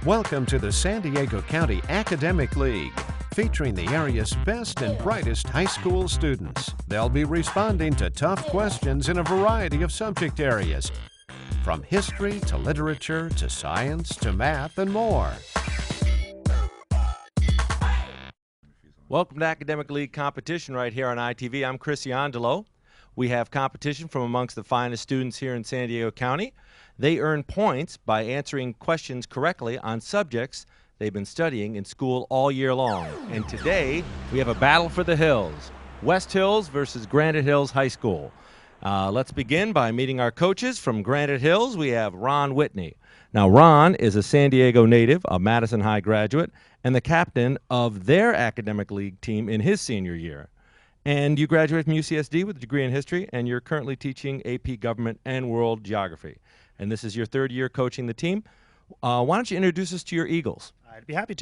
Welcome to the San Diego County Academic League, featuring the area's best and brightest high school students. They'll be responding to tough questions in a variety of subject areas, from history to literature to science to math and more. Welcome to Academic League competition right here on ITV. I'm Chris Iondolo. We have competition from amongst the finest students here in San Diego County. They earn points by answering questions correctly on subjects they've been studying in school all year long. And today, we have a battle for the hills. West Hills versus Granite Hills High School. Let's begin by meeting our coaches. From Granite Hills, we have Ron Whitney. Now, Ron is a San Diego native, a Madison High graduate, and the captain of their academic league team in his senior year. And you graduated from UCSD with a degree in history, and you're currently teaching AP Government and World Geography. And this is your third year coaching the team. Why don't you introduce us to your Eagles? I'd be happy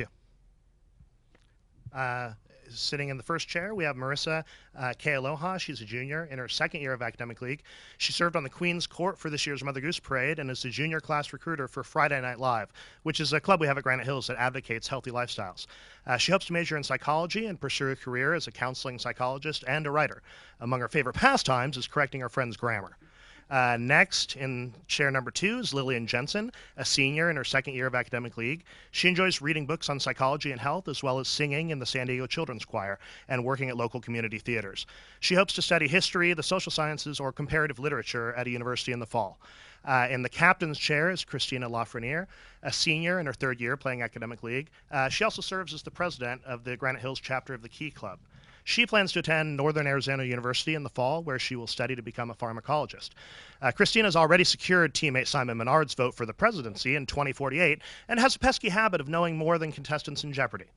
to. Sitting in the first chair, we have Marissa Kealoha. She's a junior in her second year of Academic League. She served on the Queen's Court for this year's Mother Goose Parade and is the junior class recruiter for Friday Night Live, which is a club we have at Granite Hills that advocates healthy lifestyles. She hopes to major in psychology and pursue a career as a counseling psychologist and a writer. Among her favorite pastimes is correcting her friend's grammar. Next, in chair number 2, is Lillian Jensen, a senior in her second year of Academic League. She enjoys reading books on psychology and health, as well as singing in the San Diego Children's Choir and working at local community theaters. She hopes to study history, the social sciences, or comparative literature at a university in the fall. In the captain's chair is Christina Lafreniere, a senior in her third year playing Academic League. She also serves as the president of the Granite Hills chapter of the Key Club. She plans to attend Northern Arizona University in the fall, where she will study to become a pharmacologist. Christina's already secured teammate Simon Menard's vote for the presidency in 2048 and has a pesky habit of knowing more than contestants in Jeopardy!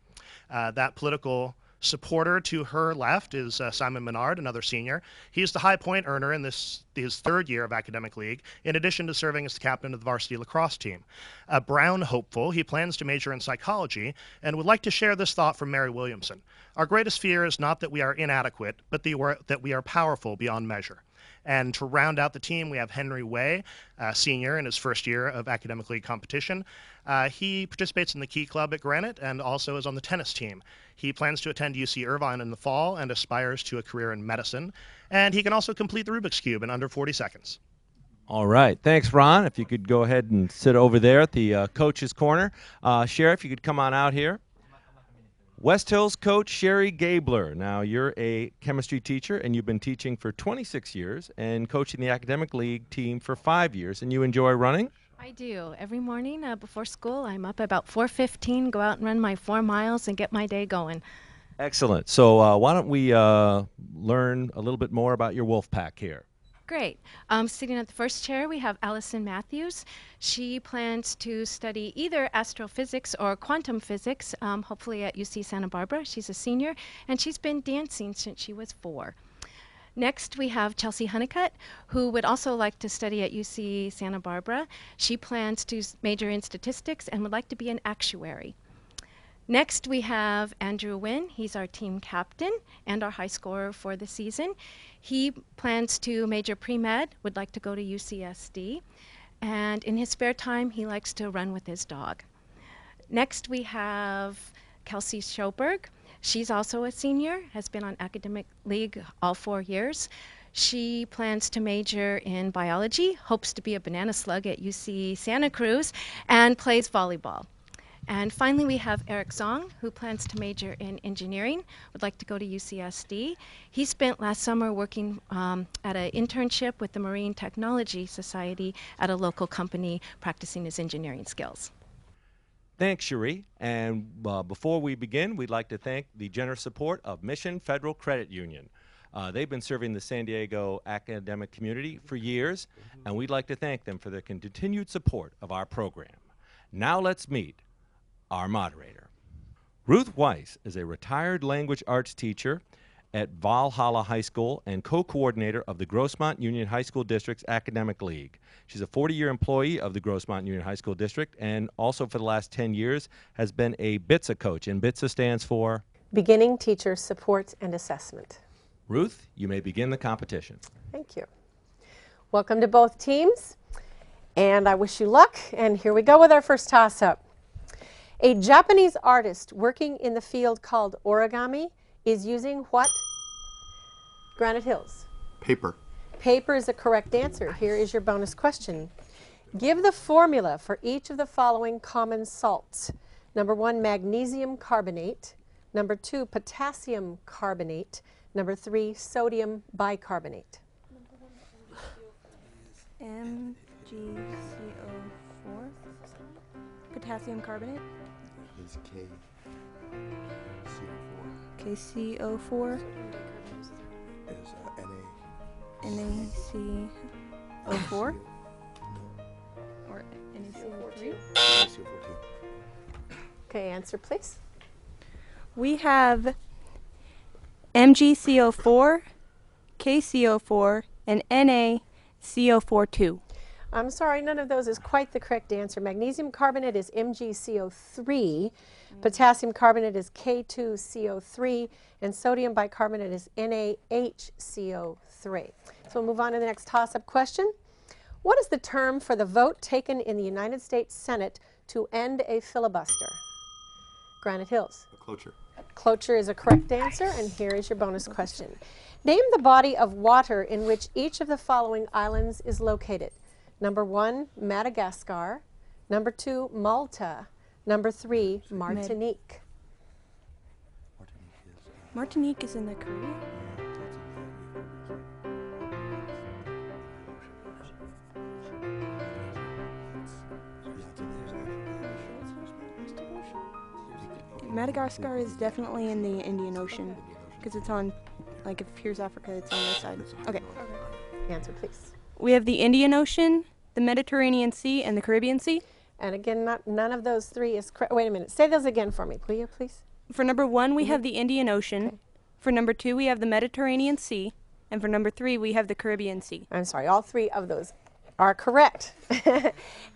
That political supporter to her left is Simon Menard, another senior. He's the high point earner in his third year of Academic League, in addition to serving as the captain of the varsity lacrosse team. A Brown hopeful, he plans to major in psychology and would like to share this thought from Mary Williamson. Our greatest fear is not that we are inadequate, but that we are powerful beyond measure. And to round out the team, we have Henry Way, senior in his first year of Academic League competition. He participates in the Key Club at Granite and also is on the tennis team. He plans to attend UC Irvine in the fall and aspires to a career in medicine. And he can also complete the Rubik's Cube in under 40 seconds. All right. Thanks, Ron. If you could go ahead and sit over there at the coach's corner. Sheriff, you could come on out here. West Hills coach Sherry Gabler. Now, you're a chemistry teacher, and you've been teaching for 26 years and coaching the Academic League team for 5 years, and you enjoy running? I do. Every morning before school, I'm up about 4:15, go out and run my 4 miles and get my day going. Excellent. So why don't we learn a little bit more about your wolf pack here? Great. Sitting at the first chair, we have Allison Matthews. She plans to study either astrophysics or quantum physics, hopefully at UC Santa Barbara. She's a senior, and she's been dancing since she was 4. Next, we have Chelsea Honeycutt, who would also like to study at UC Santa Barbara. She plans to major in statistics and would like to be an actuary. Next, we have Andrew Wynn. He's our team captain and our high scorer for the season. He plans to major pre-med, would like to go to UCSD, and in his spare time, he likes to run with his dog. Next, we have Kelsey Schoberg. She's also a senior, has been on Academic League all 4 years. She plans to major in biology, hopes to be a banana slug at UC Santa Cruz, and plays volleyball. And finally, we have Eric Zong, who plans to major in engineering, would like to go to UCSD. He spent last summer working at an internship with the Marine Technology Society at a local company, practicing his engineering skills. Thanks, Cherie. And before we begin, we'd like to thank the generous support of Mission Federal Credit Union. They've been serving the San Diego academic community for years, and we'd like to thank them for their continued support of our program. Now let's meet our moderator. Ruth Weiss is a retired language arts teacher at Valhalla High School and co-coordinator of the Grossmont Union High School District's Academic League. She's a 40-year employee of the Grossmont Union High School District and also for the last 10 years has been a BITSA coach, and BITSA stands for? Beginning Teacher Support and Assessment. Ruth, you may begin the competition. Thank you. Welcome to both teams, and I wish you luck, and here we go with our first toss-up. A Japanese artist working in the field called origami is using what? Granite Hills. Paper. Paper is the correct answer. Here is your bonus question. Give the formula for each of the following common salts. Number 1, magnesium carbonate. Number 2, potassium carbonate. Number 3, sodium bicarbonate. MgCO4, potassium carbonate. Is KCO4. KCO4, Is NaCO4, or NaCO3. NaCO4 too. Okay, answer please. We have MgCO4, KCO4, and NaCO4 I'm sorry, none of those is quite the correct answer. Magnesium carbonate is MgCO3, potassium carbonate is K2CO3, and sodium bicarbonate is NaHCO3. So we'll move on to the next toss-up question. What is the term for the vote taken in the United States Senate to end a filibuster? Granite Hills. Cloture. Cloture is a correct answer, and here is your bonus question. Name the body of water in which each of the following islands is located. Number 1, Madagascar. Number 2, Malta. Number 3, Martinique. Martinique is in the Caribbean. Madagascar is definitely in the Indian Ocean because it's on, like, if here's Africa, it's on this side. Okay. Answer, please. We have the Indian Ocean, the Mediterranean Sea, and the Caribbean Sea. And again, none of those three is correct. Wait a minute. Say those again for me, will you, please? For number 1, we have the Indian Ocean. Okay. For number 2, we have the Mediterranean Sea. And for number 3, we have the Caribbean Sea. I'm sorry, all three of those are correct.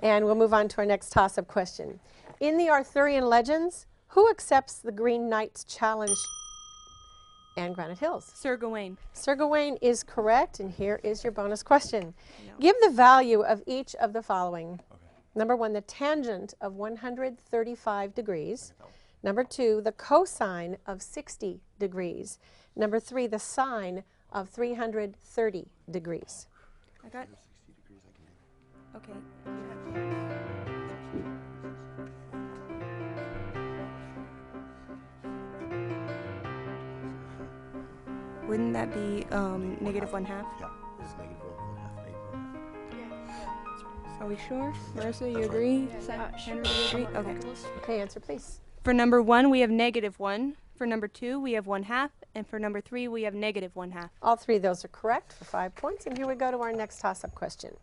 And we'll move on to our next toss-up question. In the Arthurian legends, who accepts the Green Knight's challenge and Granite Hills? Sir Gawain. Sir Gawain is correct, and here is your bonus question. Give the value of each of the following. Number 1, the tangent of 135 degrees. Number 2, the cosine of 60 degrees. Number 3, the sine of 330 degrees. I got 60 degrees I can do. Okay. Wouldn't that be negative 1/2? Yeah, it's negative 1/2. Are we sure? Marissa, you agree? Henry, you agree? Okay. Okay, answer please. For number 1, we have negative 1. For number 2, we have 1/2. And for number 3, we have negative 1/2. All three of those are correct for 5 points. And here we go to our next toss-up question.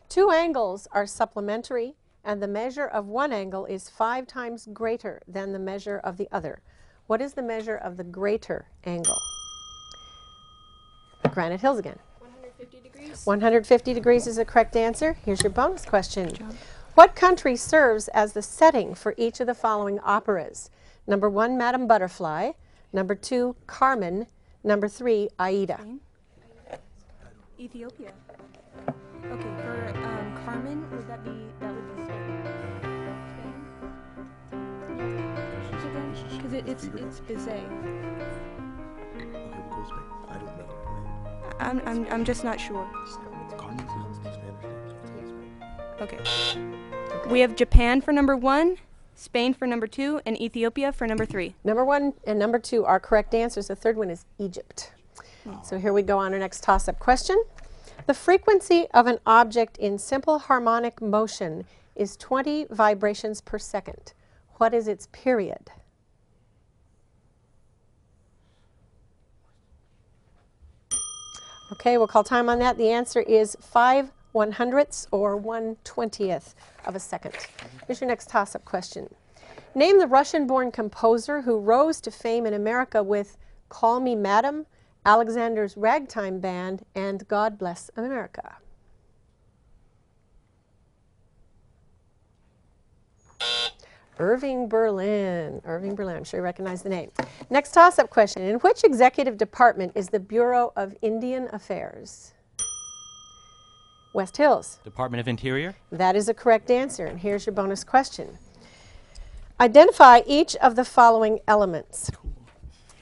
2 angles are supplementary, and the measure of one angle is 5 times greater than the measure of the other. What is the measure of the greater angle? Granite Hills again. 150 degrees. 150 degrees is the correct answer. Here's your bonus question. What country serves as the setting for each of the following operas? Number 1, Madame Butterfly. Number 2, Carmen. Number 3, Aida. Ethiopia. Okay, for Carmen, that would be Spain? Because it's Bizet. Okay, we'll go Spain. I don't know. I'm just not sure. Carmen's in Spanish. Okay. We have Japan for number 1, Spain for number 2, and Ethiopia for number 3. Number 1 and number 2 are correct answers. The third one is Egypt. So here we go on our next toss-up question. The frequency of an object in simple harmonic motion is 20 vibrations per second. What is its period? Okay, we'll call time on that. The answer is 5/100ths or 1/20th of a second. Here's your next toss-up question. Name the Russian-born composer who rose to fame in America with Call Me Madam, Alexander's Ragtime Band, and God Bless America. Irving Berlin. Irving Berlin. I'm sure you recognize the name. Next toss-up question. In which executive department is the Bureau of Indian Affairs? West Hills. Department of Interior. That is a correct answer. And here's your bonus question. Identify each of the following elements.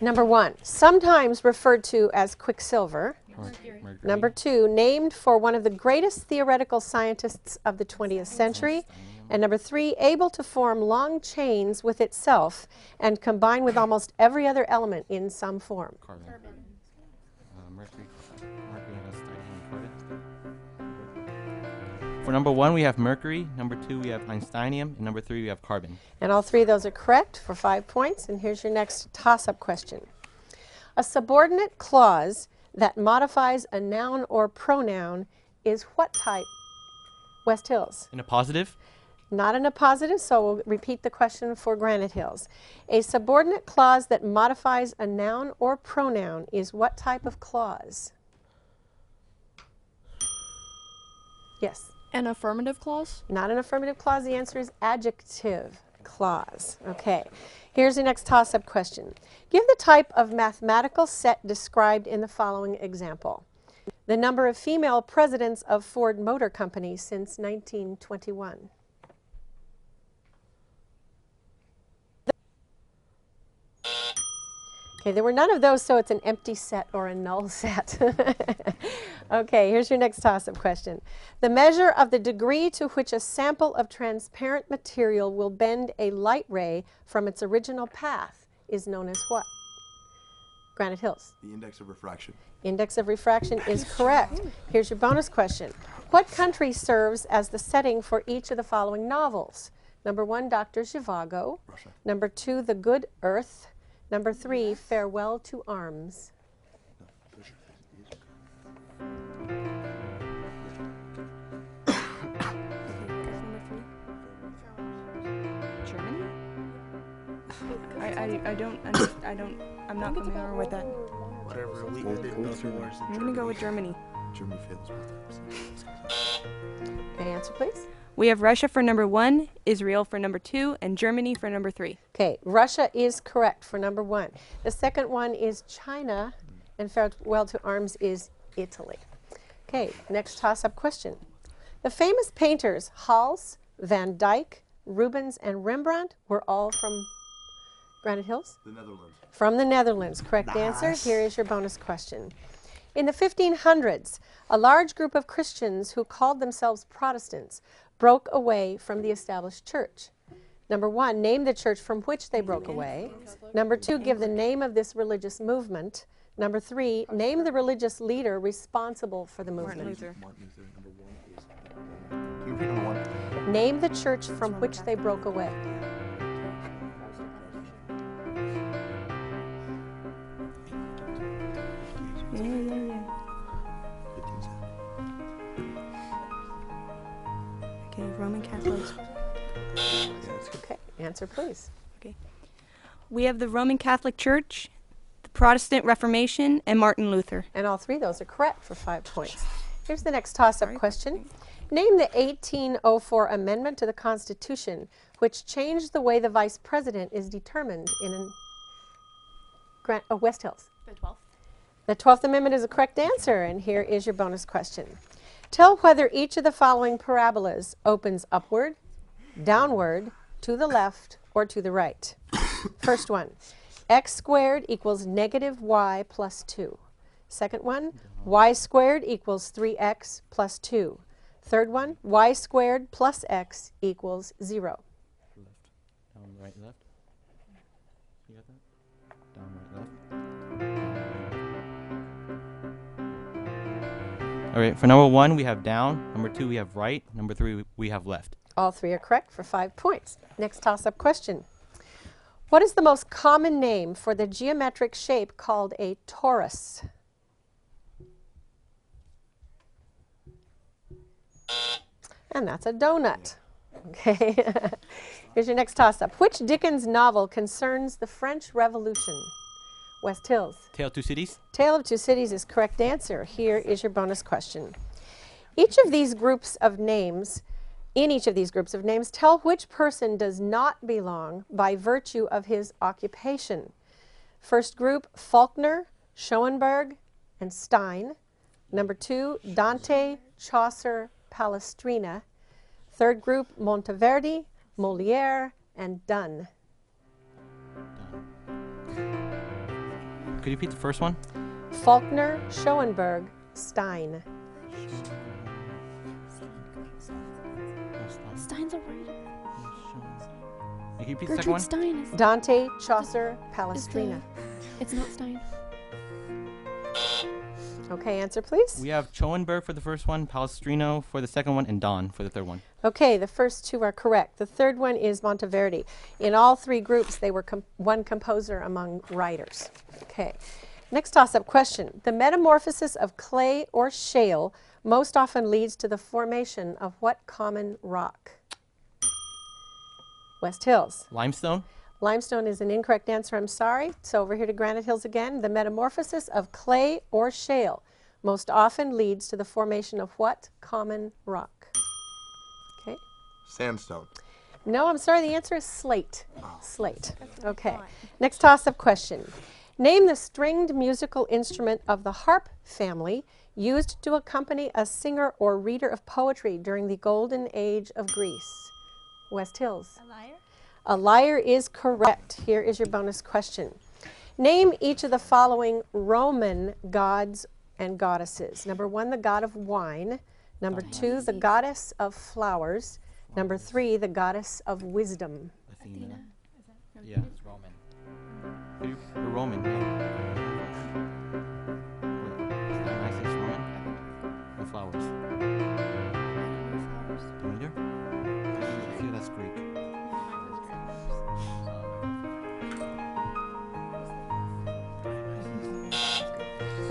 Number 1, sometimes referred to as quicksilver. Number 2, named for one of the greatest theoretical scientists of the 20th century. And number 3, able to form long chains with itself and combine with almost every other element in some form. Carbon. Mercury has titanium carbon. For number 1, we have mercury. Number 2, we have einsteinium. And number 3, we have carbon. And all 3 of those are correct for 5 points. And here's your next toss-up question. A subordinate clause that modifies a noun or pronoun is what type? West Hills. In a positive? Not in a positive, so we'll repeat the question for Granite Hills. A subordinate clause that modifies a noun or pronoun is what type of clause? Yes. An affirmative clause? Not an affirmative clause. The answer is adjective clause. Okay. Here's the next toss-up question. Give the type of mathematical set described in the following example. The number of female presidents of Ford Motor Company since 1921. Okay, there were none of those, so it's an empty set or a null set. Okay, here's your next toss-up question. The measure of the degree to which a sample of transparent material will bend a light ray from its original path is known as what? Granite Hills. The index of refraction. Index of refraction is correct. Here's your bonus question. What country serves as the setting for each of the following novels? Number 1, Dr. Zhivago. Russia. Number 2, The Good Earth. Number 3, Farewell to Arms. Germany? I'm not familiar with that. Whatever elite didn't know the wars. I'm gonna go with Germany. Germany fails both times. Okay, answer please. We have Russia for number 1, Israel for number 2, and Germany for number 3. Okay, Russia is correct for number 1. The second one is China, and Farewell to Arms is Italy. Okay, next toss-up question. The famous painters Hals, Van Dyck, Rubens, and Rembrandt were all from Granite Hills? The Netherlands. From the Netherlands. Correct answer. Here is your bonus question. In the 1500s, a large group of Christians who called themselves Protestants broke away from the established church. Number 1, name the church from which they broke away. Number 2, give the name of this religious movement. Number 3, name the religious leader responsible for the movement. Martin Luther, number 1 is. Can you repeat number 1? Name the church from which they broke away. Yeah. Okay, Roman Catholics. Okay, answer please. Okay. We have the Roman Catholic Church, the Protestant Reformation, and Martin Luther. And all 3 of those are correct for 5 points. Here's the next toss-up question. Name the 1804 amendment to the Constitution which changed the way the vice president is determined in West Hills. The 12th. The 12th Amendment is a correct answer, and here is your bonus question. Tell whether each of the following parabolas opens upward, downward, to the left, or to the right. First one, x squared equals negative y plus 2. Second one, y squared equals 3x plus 2. Third one, y squared plus x equals 0. Left. Down, right, left. You got that? Down, right, left. All right, for number 1, we have down. Number 2, we have right. Number 3, we have left. All 3 are correct for 5 points. Next toss-up question. What is the most common name for the geometric shape called a torus? And that's a donut. Okay. Here's your next toss-up. Which Dickens novel concerns the French Revolution? West Hills. Tale of Two Cities? Tale of Two Cities is correct answer. Here is your bonus question. Each of these groups of names, in each of these groups of names, tell which person does not belong by virtue of his occupation. First group, Faulkner, Schoenberg, and Stein. Number 2, Dante, Chaucer, Palestrina. Third group, Monteverdi, Molière, and done. Could you repeat the first one? Faulkner, Schoenberg, Stein. Stein's a writer. Can you repeat the second one? Stein is. Dante, Chaucer, Palestrina. It's not Stein. Okay, answer please. We have Schoenberg for the first one, Palestrino for the second one, and Don for the third one. Okay, the first two are correct. The third one is Monteverdi. In all three groups, they were one composer among writers. Okay, next toss-up question. The metamorphosis of clay or shale most often leads to the formation of what common rock? West Hills. Limestone? Limestone is an incorrect answer, I'm sorry. So over here to Granite Hills again. The metamorphosis of clay or shale most often leads to the formation of what common rock? Okay. Sandstone. No, I'm sorry, the answer is slate. Slate. Okay. Next toss-up question. Name the stringed musical instrument of the harp family used to accompany a singer or reader of poetry during the golden age of Greece. West Hills. A lyre? A lyre is correct. Here is your bonus question. Name each of the following Roman gods and goddesses. Number 1, the god of wine. Number 2, the goddess of flowers. Number 3, the goddess of wisdom. Athena. Yeah. It's Roman. You're Roman, yeah. Wait, Dionysus Roman? And flowers. Demeter? I feel that's Greek.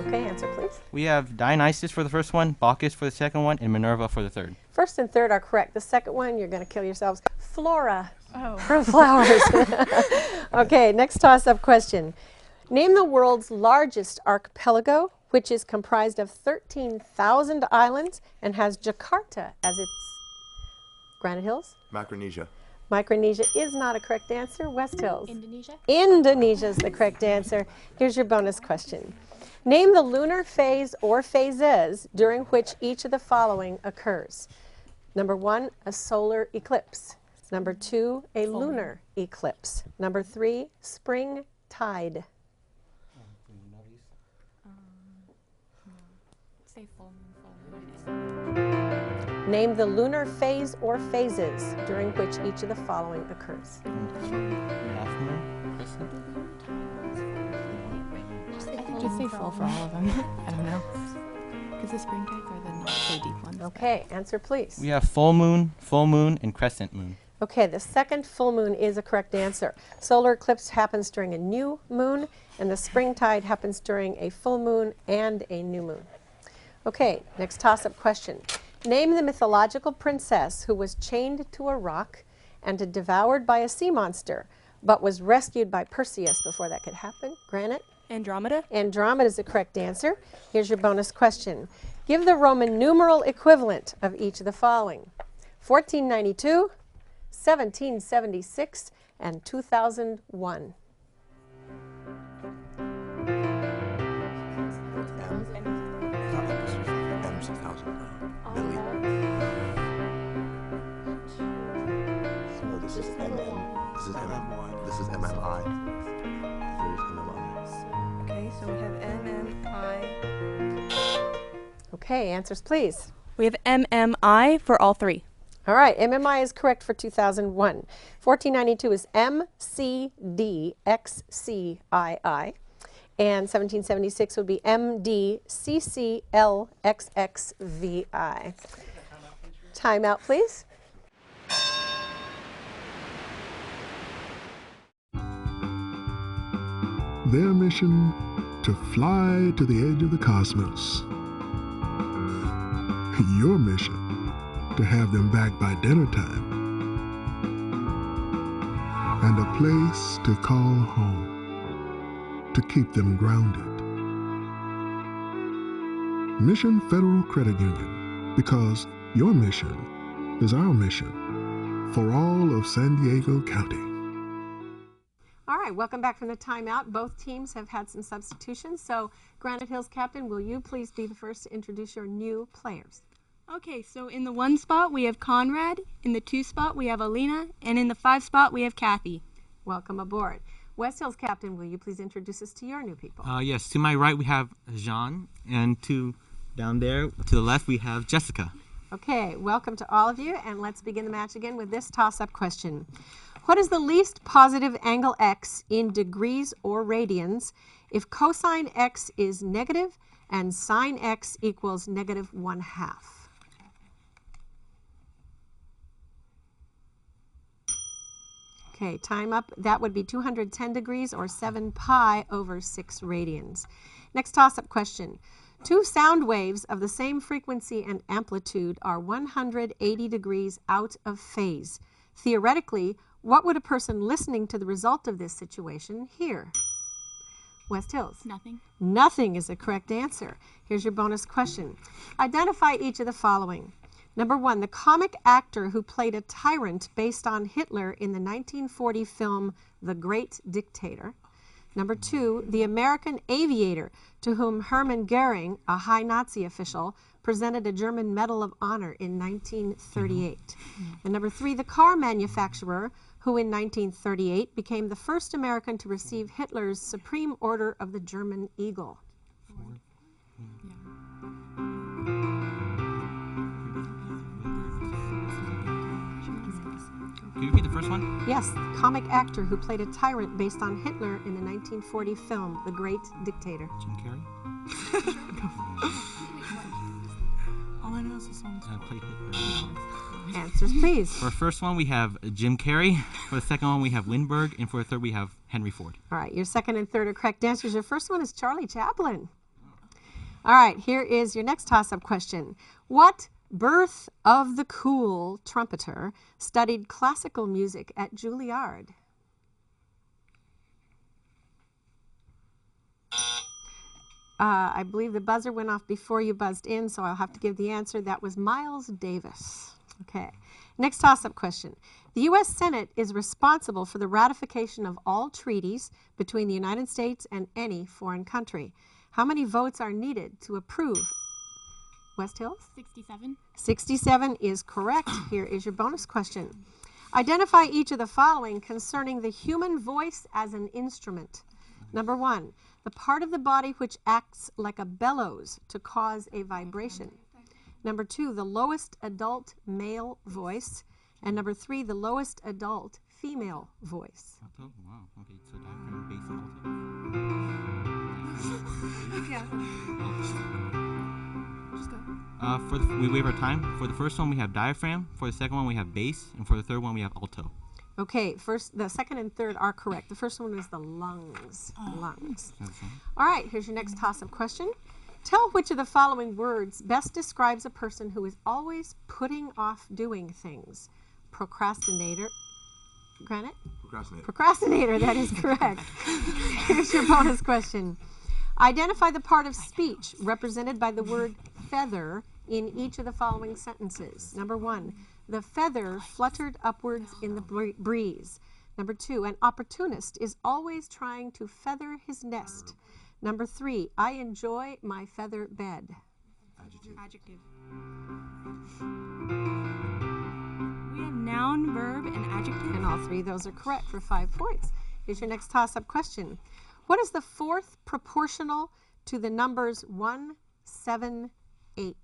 Okay, answer please. We have Dionysus for the first one, Bacchus for the second one, and Minerva for the third. First and third are correct. The second one, you're going to kill yourselves. Flora Oh. from flowers. Okay, next toss-up question. Name the world's largest archipelago, which is comprised of 13,000 islands and has Jakarta as its Granite Hills. Micronesia. Micronesia is not a correct answer. West Hills. Indonesia? Indonesia is the correct answer. Here's your bonus question. Name the lunar phase or phases during which each of the following occurs. Number 1, a solar eclipse. Number 2, a lunar eclipse. Number 3, spring tide. Say full moon. Name the lunar phase or phases during which each of the following occurs. Half moon? Crescent? I think just say full for all of them. I don't know. Because the spring tides are the not so deep ones. Okay, answer please. We have full moon, and crescent moon. Okay, the second full moon is a correct answer. Solar eclipse happens during a new moon, and the spring tide happens during a full moon and a new moon. Okay, next toss-up question. Name the mythological princess who was chained to a rock and devoured by a sea monster, but was rescued by Perseus before that could happen. Granite? Andromeda? Andromeda is the correct answer. Here's your bonus question. Give the Roman numeral equivalent of each of the following. 1492, 1776, and 2001. No, this is MM. This is MM. This is MMI. There's MMI. Okay, so we have MMI. Okay, answers please. We have MMI for all three. All right, MMI is correct for 2001. 1492 is MCDXCII, and 1776 would be MDCCLXXVI. Time out, please. Their mission to fly to the edge of the cosmos. Your mission to have them back by dinner time. And a place to call home, to keep them grounded. Mission Federal Credit Union, because your mission is our mission for all of San Diego County. All right, welcome back from the timeout. Both teams have had some substitutions, so Granite Hills captain, will you please be the first to introduce your new players? Okay, so in the 1 spot we have Conrad, in the 2 spot we have Alina, and in the 5 spot we have Kathy. Welcome aboard. West Hills Captain, will you please introduce us to your new people? Yes, to my right we have Jean, and down there to the left we have Jessica. Okay, welcome to all of you, and let's begin the match again with this toss-up question. What is the least positive angle x in degrees or radians if cosine x is negative and sine x equals negative 1/2? Okay, time up. That would be 210 degrees or 7 pi over 6 radians. Next toss-up question. 2 sound waves of the same frequency and amplitude are 180 degrees out of phase. Theoretically, what would a person listening to the result of this situation hear? West Hills. Nothing. Nothing is the correct answer. Here's your bonus question. Identify each of the following. Number 1, the comic actor who played a tyrant based on Hitler in the 1940 film The Great Dictator. Number 2, the American aviator to whom Hermann Goering, a high Nazi official, presented a German Medal of Honor in 1938. And number 3, the car manufacturer who in 1938 became the first American to receive Hitler's Supreme Order of the German Eagle. Can you repeat the first one? Yes, comic actor who played a tyrant based on Hitler in the 1940 film The Great Dictator. Jim Carrey? All I know is the song. Played Hitler. Answers, please. For the first one, we have Jim Carrey. For the second one, we have Lindbergh. And for the third, we have Henry Ford. All right, your second and third are correct answers. Your first one is Charlie Chaplin. All right, here is your next toss-up question. What birth of the cool trumpeter studied classical music at Juilliard? I believe the buzzer went off before you buzzed in, so I'll have to give the answer. That was Miles Davis. Okay. Next toss-up question. The U.S. Senate is responsible for the ratification of all treaties between the United States and any foreign country. How many votes are needed to approve? West Hills? 67. 67 is correct. Here is your bonus question. Identify each of the following concerning the human voice as an instrument. Number 1, the part of the body which acts like a bellows to cause a vibration. Number 2, the lowest adult male voice. And number 3, the lowest adult female voice. Alto? Wow. Okay, so diaphragm, bass, and alto. Yeah. Just go. We waive our time. For the first one, we have diaphragm. For the second one, we have bass. And for the third one, we have alto. Okay, the second and third are correct. The first one is the lungs. Lungs. All right, here's your next toss-up question. Tell which of the following words best describes a person who is always putting off doing things. Procrastinator. Granite? Procrastinator. Procrastinator, that is correct. Here's your bonus question. Identify the part of speech represented by the word feather in each of the following sentences. Number 1, the feather fluttered upwards in the breeze. Number 2, an opportunist is always trying to feather his nest. Number 3, I enjoy my feather bed. Adjective. We have noun, verb, and adjective. And all 3 of those are correct for 5 points. Here's your next toss-up question. What is the fourth proportional to the numbers 1, 7, 8?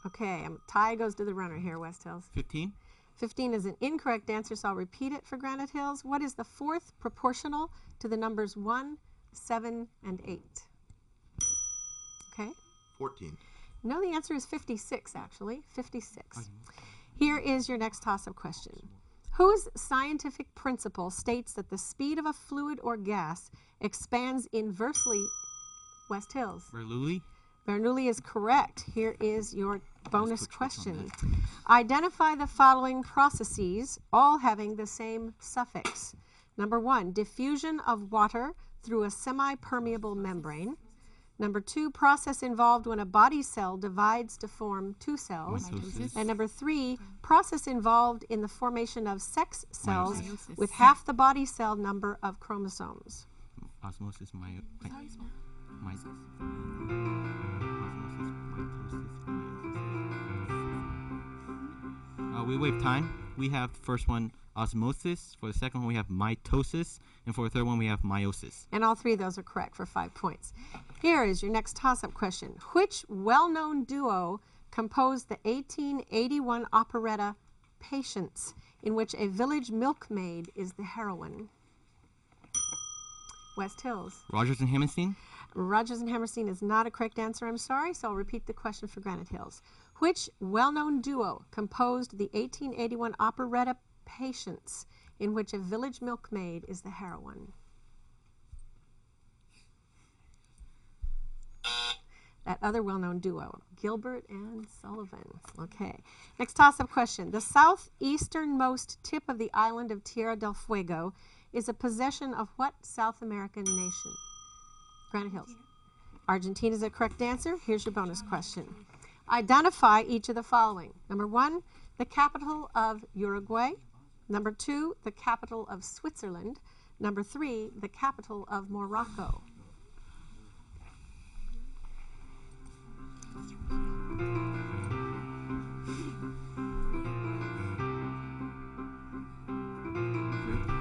Okay, tie goes to the runner here, West Hills. 15. 15 is an incorrect answer, so I'll repeat it for Granite Hills. What is the fourth proportional to the numbers 1, 7, and 8? Okay. 14. No, the answer is 56, actually. 56. Here is your next toss-up question. Whose scientific principle states that the speed of a fluid or gas expands inversely? West Hills. Bernoulli. Bernoulli is correct. Here is your bonus question. Identify the following processes, all having the same suffix. Number 1, diffusion of water through a semi-permeable membrane. Number 2, process involved when a body cell divides to form 2 cells. Mitosis. And number 3, process involved in the formation of sex cells with half the body cell number of chromosomes. Osmosis, mitosis, we have time. We have the first one, osmosis. For the second one, we have mitosis. And for the third one, we have meiosis. And all three of those are correct for 5 points. Here is your next toss-up question. Which well-known duo composed the 1881 operetta Patience, in which a village milkmaid is the heroine? West Hills. Rodgers and Hammerstein? Rodgers and Hammerstein is not a correct answer, I'm sorry, so I'll repeat the question for Granite Hills. Which well-known duo composed the 1881 operetta Patience, in which a village milkmaid is the heroine? That other well-known duo, Gilbert and Sullivan. Okay. Next toss-up question. The southeasternmost tip of the island of Tierra del Fuego is a possession of what South American nation? Granite Hills. Argentina is a correct answer. Here's your bonus question. Identify each of the following. Number 1, the capital of Uruguay. Number 2, the capital of Switzerland. Number 3, the capital of Morocco.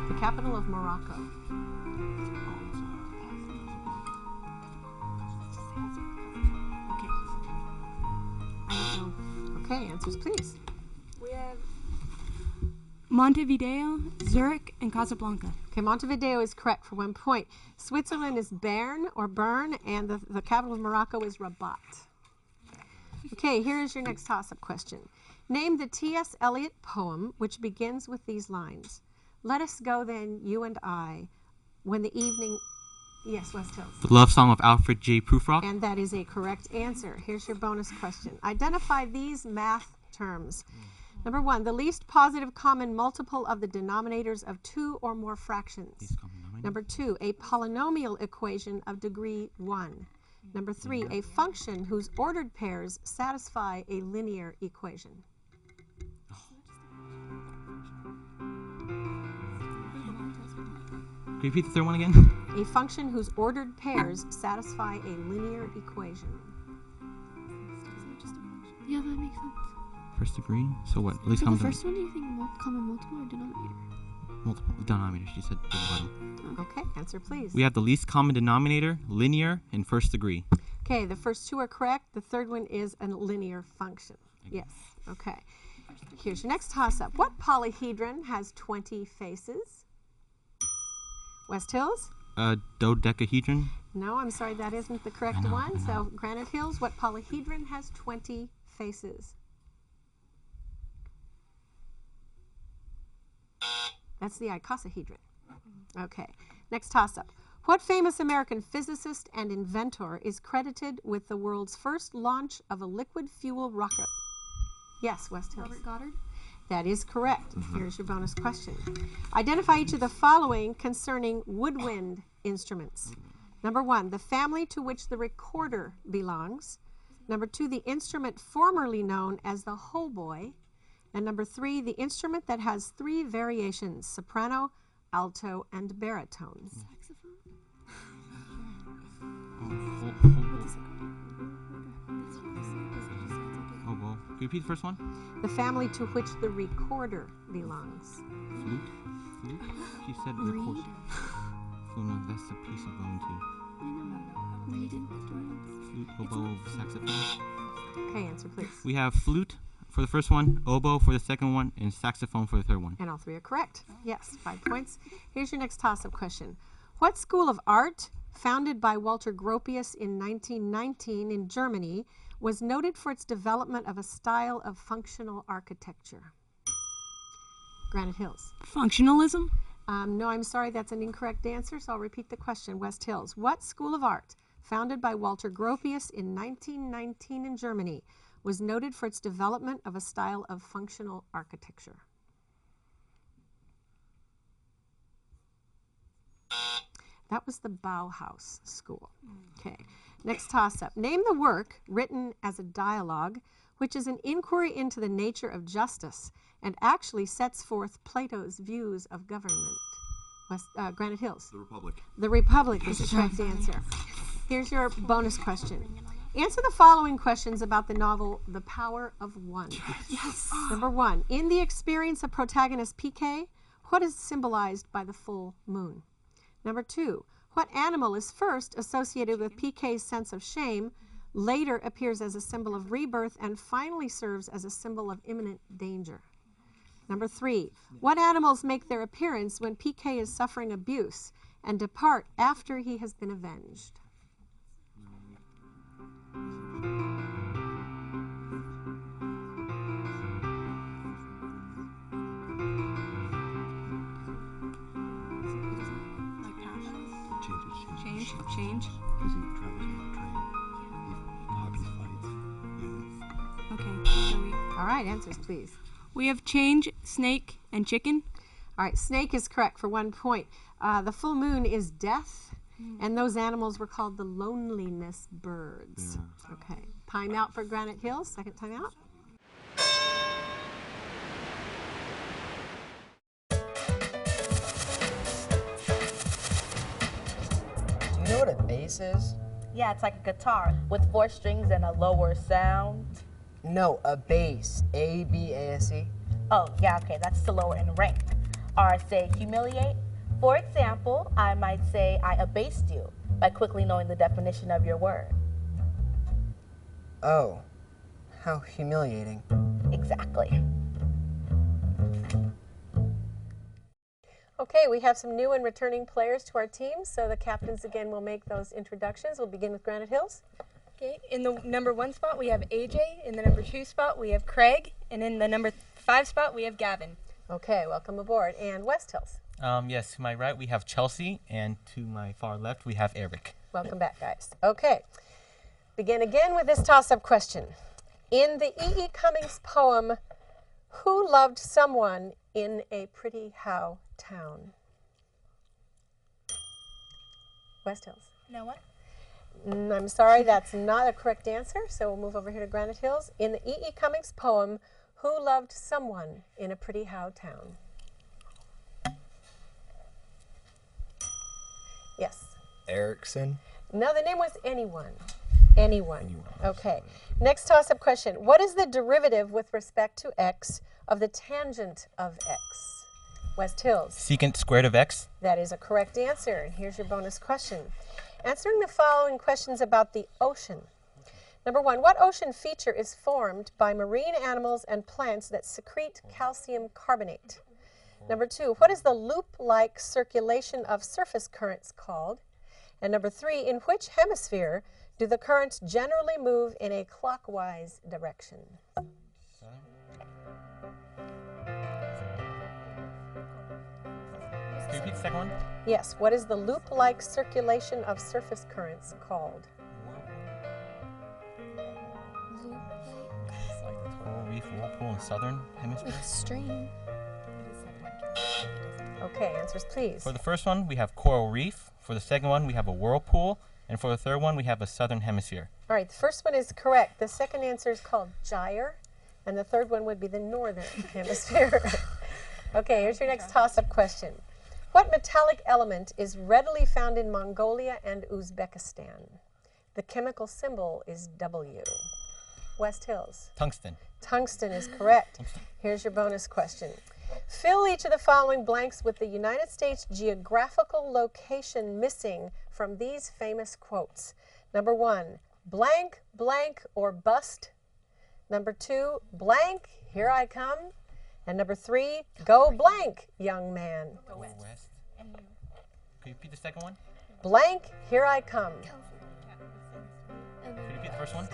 The capital of Morocco. Okay, answers please. We have Montevideo, Zurich, and Casablanca. Okay, Montevideo is correct for 1 point. Switzerland is Bern or Bern, and the capital of Morocco is Rabat. Okay, here is your next toss-up question. Name the T.S. Eliot poem which begins with these lines. Let us go then, you and I, when the evening... Yes, West Hills. The Love Song of Alfred J. Prufrock. And that is a correct answer. Here's your bonus question. Identify these math terms. Number 1, the least positive common multiple of the denominators of 2 or more fractions. Number 2, a polynomial equation of degree 1. Number 3, a function whose ordered pairs satisfy a linear equation. Can you repeat the third one again? A function whose ordered pairs satisfy a linear equation. Yeah, that makes sense. First degree? So what? At least For the first one, do you think common multiple or denominator? Multiple denominator. She said the bottom. Okay, answer please. We have the least common denominator, linear, and first degree. Okay, the first 2 are correct. The third one is a linear function. Yes, okay. Here's your next toss-up. What polyhedron has 20 faces? West Hills? Dodecahedron. No, I'm sorry, that isn't the correct one. So Granite Hills, what polyhedron has 20 faces? That's the icosahedron. Okay, next toss-up. What famous American physicist and inventor is credited with the world's first launch of a liquid fuel rocket? Yes, West Hills. Robert Goddard? That is correct. Here's your bonus question. Identify each of the following concerning woodwind instruments. Number 1, the family to which the recorder belongs. Number 2, the instrument formerly known as the hautboy. And number 3, the instrument that has 3 variations, soprano, alto, and baritone. Can you repeat the first one? The family to which the recorder belongs. Flute? Flute? She said recorder. Oh no, that's a piece of bone too. Flute, oboe, saxophone. Okay, answer please. We have flute for the first one, oboe for the second one, and saxophone for the third one. And all 3 are correct. Yes, 5 points. Here's your next toss-up question. What school of art, founded by Walter Gropius in 1919 in Germany, was noted for its development of a style of functional architecture? Granite Hills. Functionalism? No, I'm sorry, that's an incorrect answer, so I'll repeat the question. West Hills. What school of art, founded by Walter Gropius in 1919 in Germany, was noted for its development of a style of functional architecture? That was the Bauhaus School. Okay. Next toss-up. Name the work written as a dialogue which is an inquiry into the nature of justice and actually sets forth Plato's views of government. Granite Hills? The Republic. The Republic is the correct answer. Here's your bonus question. Answer the following questions about the novel The Power of One. Yes. Number 1. In the experience of protagonist PK, what is symbolized by the full moon? Number 2. What animal is first associated with PK's sense of shame, later appears as a symbol of rebirth, and finally serves as a symbol of imminent danger? Number 3. What animals make their appearance when PK is suffering abuse and depart after he has been avenged? Change. Because he travels on a train. He hockey fights. Okay, so All right, answers, please. we have change, snake, and chicken. All right, snake is correct for 1 point. The full moon is death, and those animals were called the loneliness birds. Yeah. Okay, time out for Granite Hills. Second time out. You know what a bass is? Yeah, it's like a guitar with 4 strings and a lower sound. No, a bass. A-B-A-S-E. Oh, yeah, okay, that's to lower in rank. Or say humiliate. For example, I might say I abased you by quickly knowing the definition of your word. Oh, how humiliating. Exactly. Okay, we have some new and returning players to our team, so the captains again will make those introductions. We'll begin with Granite Hills. Okay, in the number 1 spot we have AJ, in the number 2 spot we have Craig, and in the number 5 spot we have Gavin. Okay, welcome aboard. And West Hills. Yes, to my right we have Chelsea, and to my far left we have Eric. Welcome back, guys. Okay, begin again with this toss-up question. In the E.E. Cummings poem, who loved someone in a pretty how town? West Hills. No one? I'm sorry, that's not a correct answer, so we'll move over here to Granite Hills. In the E.E. Cummings poem, who loved someone in a pretty how town? Yes. Erickson. No, the name was anyone. Anyone. Okay. Next toss-up question. What is the derivative with respect to x of the tangent of x? West Hills. Secant squared of x. That is a correct answer. And here's your bonus question. Answering the following questions about the ocean. Number 1, what ocean feature is formed by marine animals and plants that secrete calcium carbonate? Number 2, what is the loop-like circulation of surface currents called? And number 3, in which hemisphere do the currents generally move in a clockwise direction? Can you repeat the second one? Yes, what is the loop-like circulation of surface currents called? It's like the coral reef whirlpool in southern hemisphere. Like stream. Okay, answers please. For the first one, we have coral reef. For the second one, we have a whirlpool. And for the third one, we have a southern hemisphere. All right, the first one is correct. The second answer is called gyre, and the third one would be the northern hemisphere. Okay, here's your next toss-up question. What metallic element is readily found in Mongolia and Uzbekistan? The chemical symbol is W. West Hills. Tungsten. Tungsten is correct. Here's your bonus question. Fill each of the following blanks with the United States geographical location missing from these famous quotes. Number 1, blank, blank, or bust. Number 2, blank, here I come. And number 3, go blank, young man. Go west. Can you repeat the second one? Blank, here I come. Can you repeat the first one?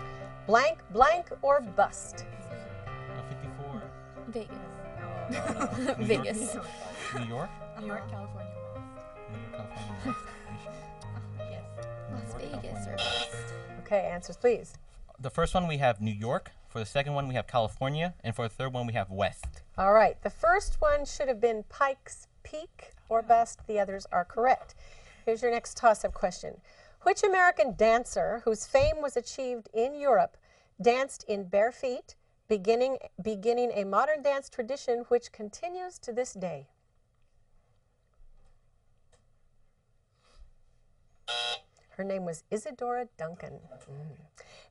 Blank, blank, or bust. 54. Vegas. New Vegas. York? New York? New York, California. New York, California. West. Are you sure? Yes. New Las York, Vegas or California. West. Okay, answers please. The first one we have New York. For the second one we have California. And for the third one we have West. All right, the first one should have been Pikes Peak or bust. The others are correct. Here's your next toss-up question. Which American dancer whose fame was achieved in Europe danced in bare feet, beginning a modern dance tradition which continues to this day? Her name was Isadora Duncan.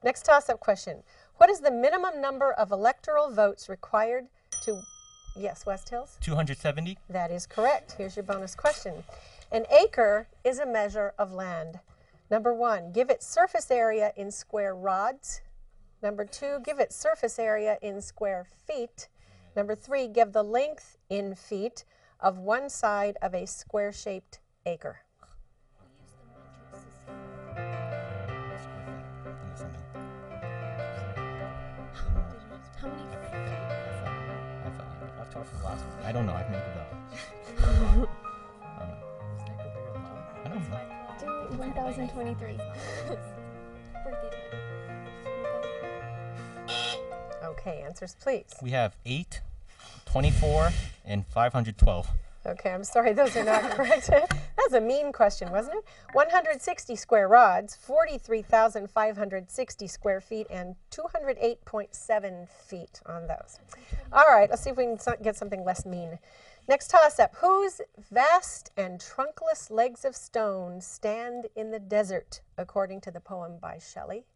Next toss-up question. What is the minimum number of electoral votes required to... Yes, West Hills? 270. That is correct. Here's your bonus question. An acre is a measure of land. Number 1, give its surface area in square rods. Number 2, give its surface area in square feet. Number 3, give the length in feet of one side of a square-shaped acre. How many I don't know. I've made it up. I don't know. Do 1023. Birthday Okay, answers please. We have 8, 24, and 512. Okay, I'm sorry, those are not correct. That's a mean question, wasn't it? 160 square rods, 43,560 square feet, and 208.7 feet on those. All right, let's see if we can get something less mean. Next toss-up. Whose vast and trunkless legs of stone stand in the desert, according to the poem by Shelley?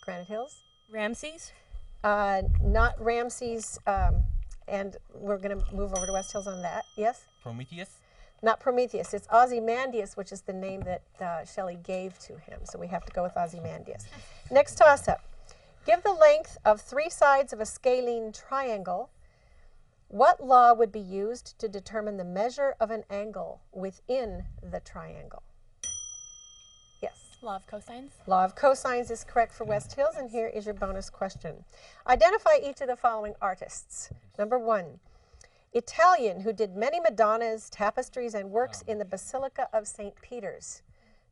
Granite Hills? Ramses? Not Ramses, and we're going to move over to West Hills on that. Yes? Prometheus? Not Prometheus. It's Ozymandias, which is the name that Shelley gave to him. So we have to go with Ozymandias. Next toss-up. Give the length of 3 sides of a scalene triangle. What law would be used to determine the measure of an angle within the triangle? Yes. Law of cosines. Law of cosines is correct for West Hills, and here is your bonus question. Identify each of the following artists. Number 1, Italian, who did many Madonnas, tapestries, and works in the Basilica of St. Peter's.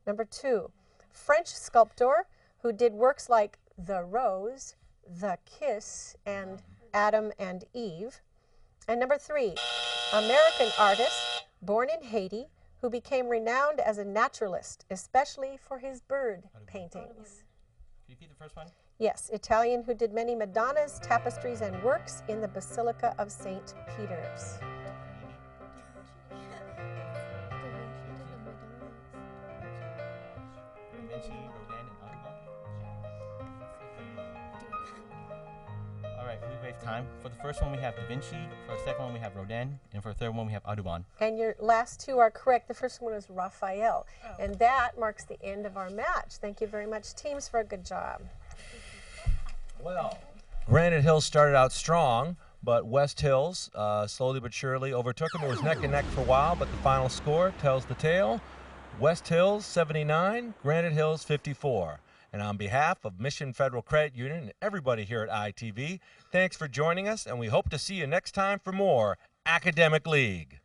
Number 2, French sculptor, who did works like The Rose, The Kiss, and Adam and Eve. And number 3, American artist, born in Haiti, who became renowned as a naturalist, especially for his bird paintings. Can you repeat the first one? Yes, Italian, who did many Madonnas, tapestries, and works in the Basilica of St. Peter's. All right, we waste time. For the first one, we have Da Vinci. For the second one, we have Rodin. And for the third one, we have Audubon. And your last 2 are correct. The first one was Raphael. And that marks the end of our match. Thank you very much, teams, for a good job. Well, Granite Hills started out strong, but West Hills slowly but surely overtook them. It was neck and neck for a while, but the final score tells the tale. West Hills 79, Granite Hills 54. And on behalf of Mission Federal Credit Union and everybody here at ITV, thanks for joining us, and we hope to see you next time for more Academic League.